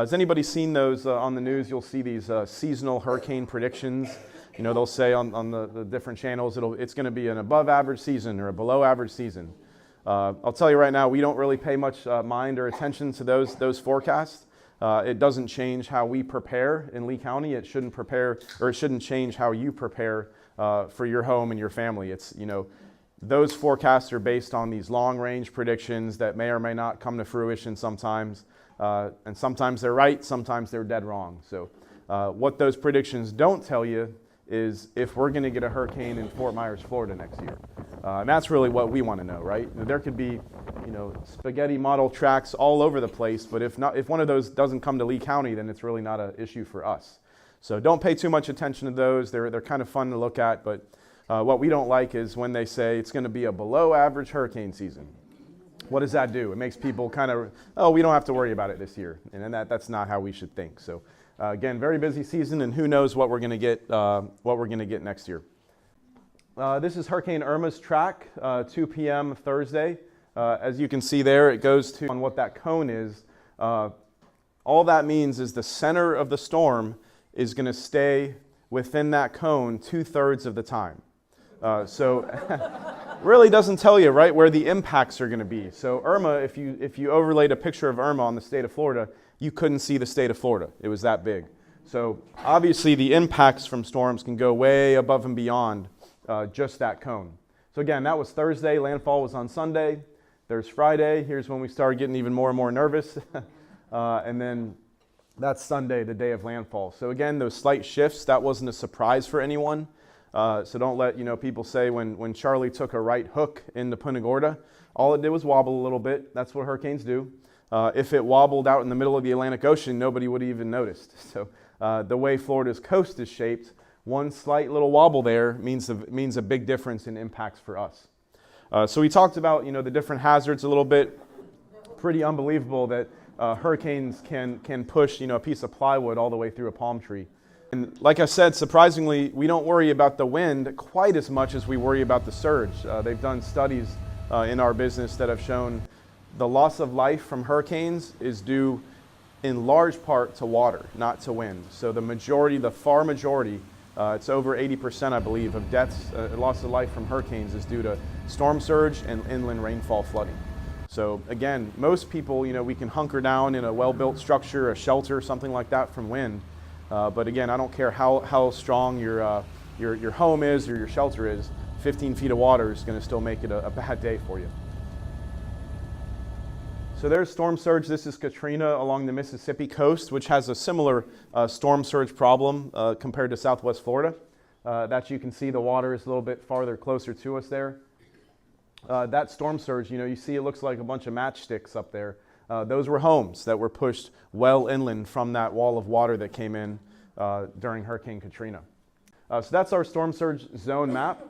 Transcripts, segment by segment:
Has anybody seen those on the news? You'll see these seasonal hurricane predictions. You know, they'll say on the different channels, it's going to be an above average season or a below average season. I'll tell you right now, we don't really pay much mind or attention to those forecasts. It doesn't change how we prepare in Lee County. It shouldn't change how you prepare for your home and your family. Those forecasts are based on these long-range predictions that may or may not come to fruition sometimes. And sometimes they're right, sometimes they're dead wrong. So what those predictions don't tell you is if we're going to get a hurricane in Fort Myers, Florida next year. And that's really what we want to know, right? There could be, spaghetti model tracks all over the place, but if one of those doesn't come to Lee County, then it's really not an issue for us. So don't pay too much attention to those. They're kind of fun to look at, but what we don't like is when they say it's going to be a below average hurricane season. What does that do? It makes people kind of, we don't have to worry about it this year. And that's not how we should think. So again, very busy season, and who knows what we're going to get next year. This is Hurricane Irma's track, 2 p.m. Thursday. As you can see there, it goes to on what that cone is. All that means is the center of the storm is going to stay within that cone 2/3 of the time. So really doesn't tell you, right, where the impacts are going to be. So Irma, if you overlaid a picture of Irma on the state of Florida, you couldn't see the state of Florida. It was that big. So obviously the impacts from storms can go way above and beyond just that cone. So again, that was Thursday. Landfall was on Sunday. There's Friday. Here's when we started getting even more and more nervous. And then that's Sunday, the day of landfall. So again, those slight shifts, that wasn't a surprise for anyone. So don't let people say when Charlie took a right hook into Punta Gorda, all it did was wobble a little bit. That's what hurricanes do. If it wobbled out in the middle of the Atlantic Ocean, nobody would have even noticed. So the way Florida's coast is shaped, one slight little wobble there means a big difference in impacts for us. So we talked about the different hazards a little bit. Pretty unbelievable that hurricanes can push a piece of plywood all the way through a palm tree. And like I said, surprisingly, we don't worry about the wind quite as much as we worry about the surge. They've done studies in our business that have shown the loss of life from hurricanes is due in large part to water, not to wind. So the far majority, it's over 80%, I believe, of deaths, loss of life from hurricanes is due to storm surge and inland rainfall flooding. So again, most people, we can hunker down in a well-built structure, a shelter, something like that from wind. But again, I don't care how strong your home is or your shelter is, 15 feet of water is going to still make it a bad day for you. So there's storm surge. This is Katrina along the Mississippi coast, which has a similar storm surge problem compared to Southwest Florida. That you can see the water is a little bit farther closer to us there. That storm surge, you see it looks like a bunch of matchsticks up there. Those were homes that were pushed well inland from that wall of water that came in during Hurricane Katrina. So that's our storm surge zone map.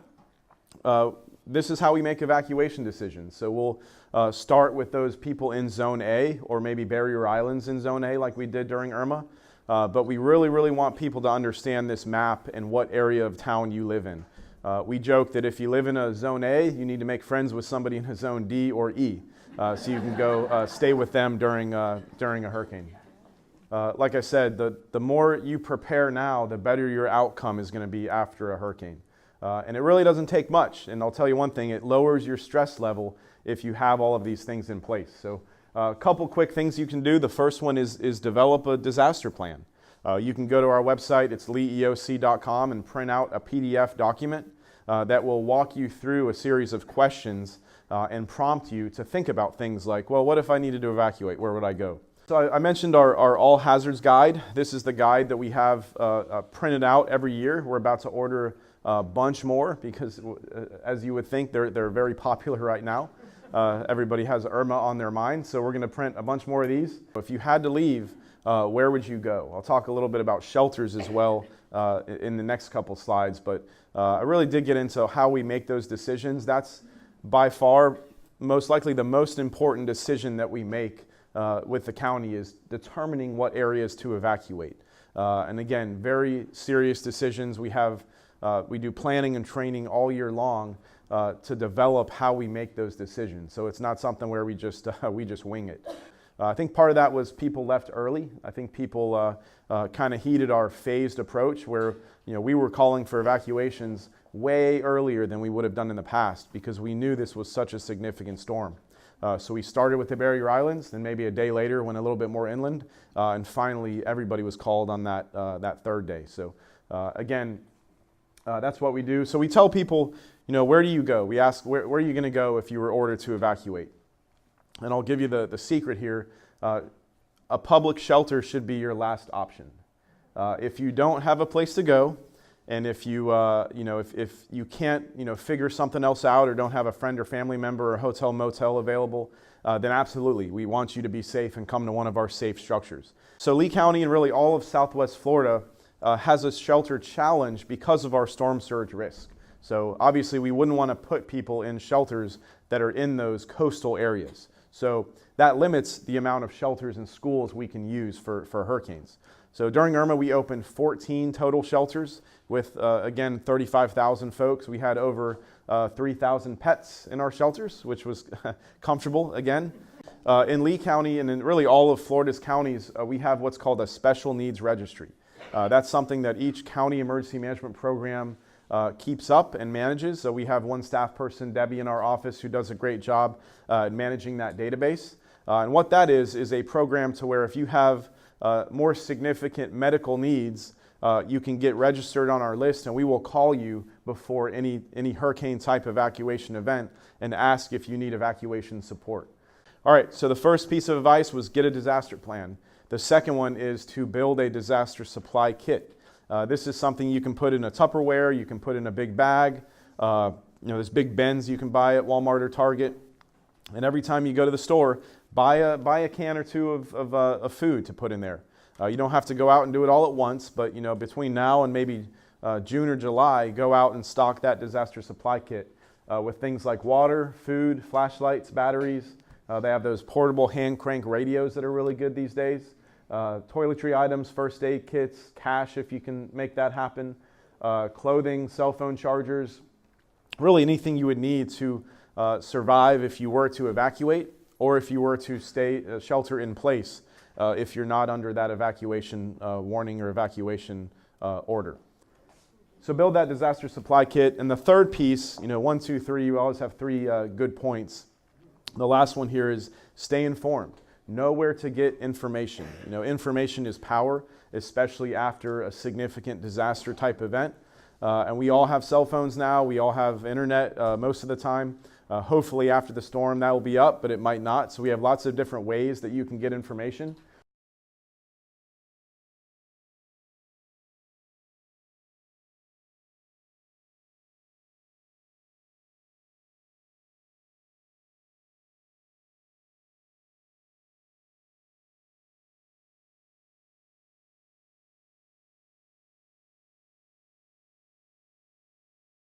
This is how we make evacuation decisions. So we'll start with those people in Zone A or maybe barrier islands in Zone A like we did during Irma. But we really, really want people to understand this map and what area of town you live in. We joke that if you live in a Zone A, you need to make friends with somebody in a Zone D or E. So you can go stay with them during a hurricane. Like I said, the more you prepare now, the better your outcome is going to be after a hurricane. And it really doesn't take much. And I'll tell you one thing, it lowers your stress level if you have all of these things in place. So a couple quick things you can do. The first one is develop a disaster plan. You can go to our website, it's leeeoc.com, and print out a PDF document that will walk you through a series of questions and prompt you to think about things like, well, what if I needed to evacuate? Where would I go? So I mentioned our all hazards guide. This is the guide that we have printed out every year. We're about to order a bunch more because, as you would think, they're very popular right now. Everybody has Irma on their mind, so we're going to print a bunch more of these. If you had to leave, where would you go? I'll talk a little bit about shelters as well in the next couple slides, but I really did get into how we make those decisions. That's by far most likely the most important decision that we make with the county is determining what areas to evacuate. And again, very serious decisions. We do planning and training all year long to develop how we make those decisions. So it's not something where we just wing it. I think part of that was people left early. I think people kind of heeded our phased approach where we were calling for evacuations way earlier than we would have done in the past because we knew this was such a significant storm. So we started with the Barrier Islands, then maybe a day later went a little bit more inland, and finally everybody was called on that third day. So again, that's what we do. So we tell people, where do you go? We ask, where are you going to go if you were ordered to evacuate? And I'll give you the secret here. A public shelter should be your last option. If you don't have a place to go, and if you, if you can't, figure something else out or don't have a friend or family member or hotel motel available, then absolutely, we want you to be safe and come to one of our safe structures. So Lee County and really all of Southwest Florida has a shelter challenge because of our storm surge risk. So obviously we wouldn't want to put people in shelters that are in those coastal areas. So that limits the amount of shelters and schools we can use for hurricanes. So during Irma, we opened 14 total shelters with, again, 35,000 folks. We had over 3,000 pets in our shelters, which was comfortable, again. In Lee County and in really all of Florida's counties, we have what's called a special needs registry. That's something that each county emergency management program keeps up and manages. So we have one staff person, Debbie, in our office who does a great job managing that database. And what that is a program to where if you have more significant medical needs, you can get registered on our list and we will call you before any hurricane type evacuation event and ask if you need evacuation support. All right, so the first piece of advice was get a disaster plan. The second one is to build a disaster supply kit. This is something you can put in a Tupperware, you can put in a big bag. There's big bins you can buy at Walmart or Target. And every time you go to the store, buy a can or two of food to put in there. You don't have to go out and do it all at once, but between now and maybe June or July, go out and stock that disaster supply kit with things like water, food, flashlights, batteries. They have those portable hand crank radios that are really good these days. Toiletry items, first aid kits, cash if you can make that happen, clothing, cell phone chargers, really anything you would need to survive if you were to evacuate or if you were to stay shelter in place if you're not under that evacuation warning or evacuation order. So build that disaster supply kit. And the third piece, 1, 2, 3, you always have three good points. The last one here is stay informed. Know where to get information. Information is power, especially after a significant disaster type event. And we all have cell phones now. We all have internet most of the time. Hopefully after the storm that will be up, but it might not. So we have lots of different ways that you can get information.